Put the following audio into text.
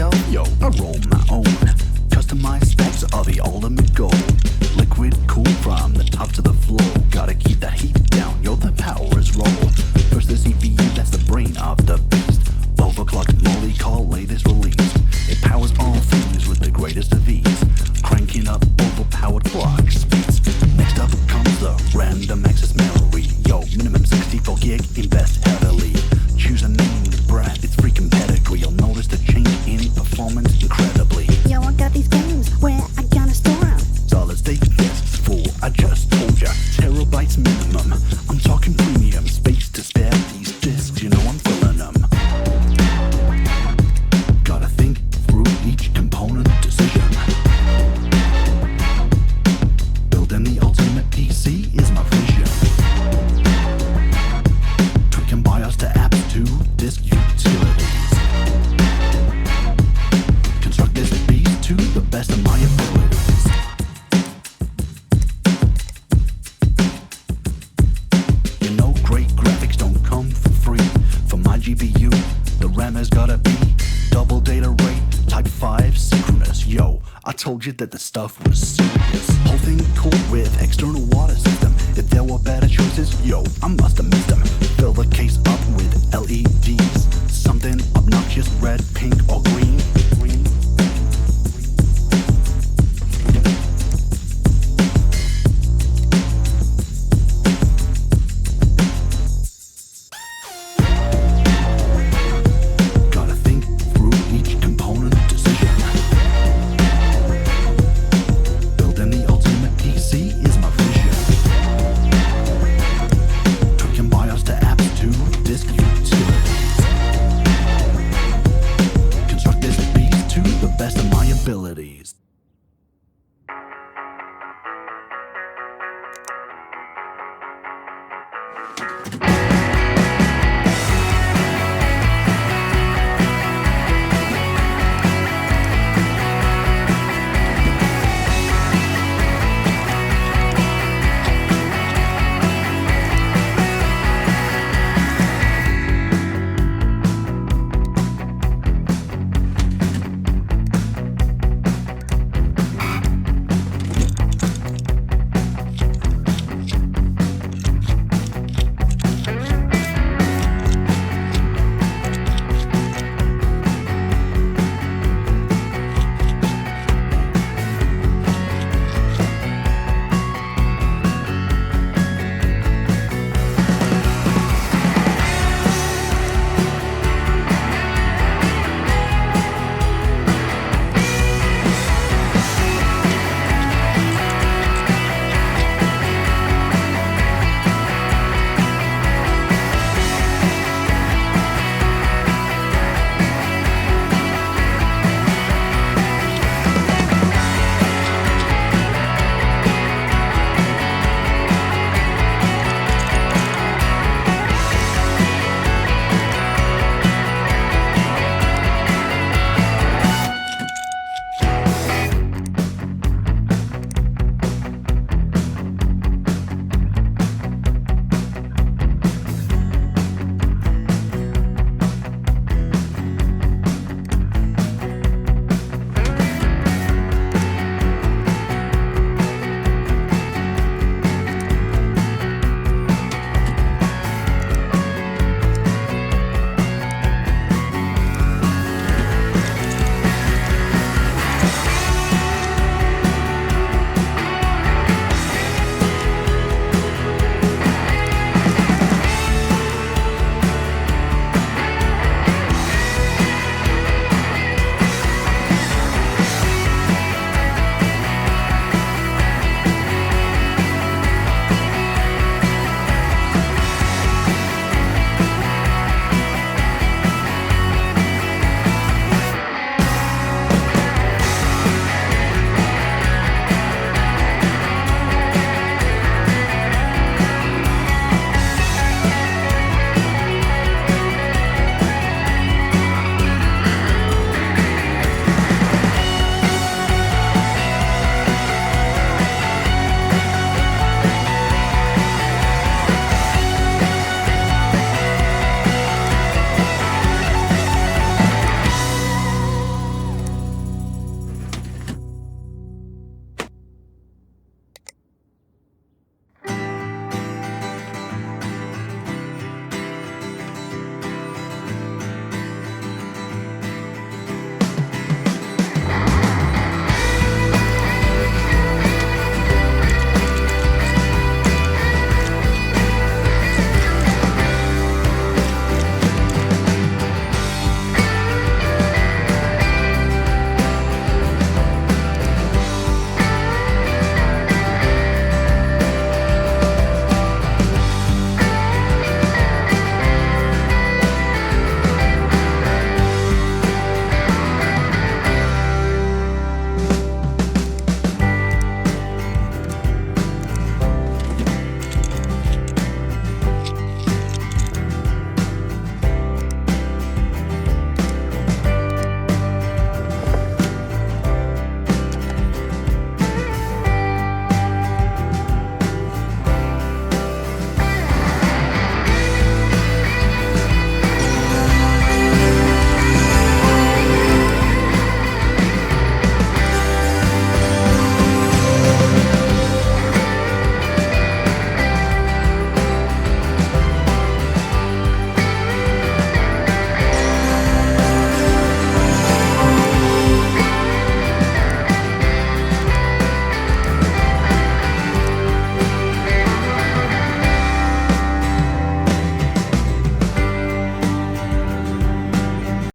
myself, yo, I roll my own. Customized specs are the ultimate goal. Liquid cool from the top to the floor. Gotta keep that heat down, yo, the power is roll. First the CPU, that's the brain of the beast. Overclocked Molly call latest release. It powers all things with the greatest of ease. Cranking up overpowered clock speeds. Next up comes the random access memory. Yo, minimum 64 gig, invest heavily. Choose a named brand, it's freaking pedigree. You'll notice the change in performance incredibly. Yo, I got these games where I gotta store them. Solid state discs, fool, I just told ya. Terabytes minimum, I'm talking premium. Space to spare these discs, you know I'm filling them. Gotta think through each component decision. Building the ultimate PC is my vision. Tweaking BIOS to apps to disk utilities. Construct this beast to the best of my abilities. You know great graphics don't come for free. For my GPU, the RAM has gotta be double data rate, type 5 synchronous. Yo, I told you that the stuff was serious. Whole thing cool with external water system. If there were better choices, yo, I must have missed them. Fill the case up with LEDs. Something obnoxious, red, pink, or green.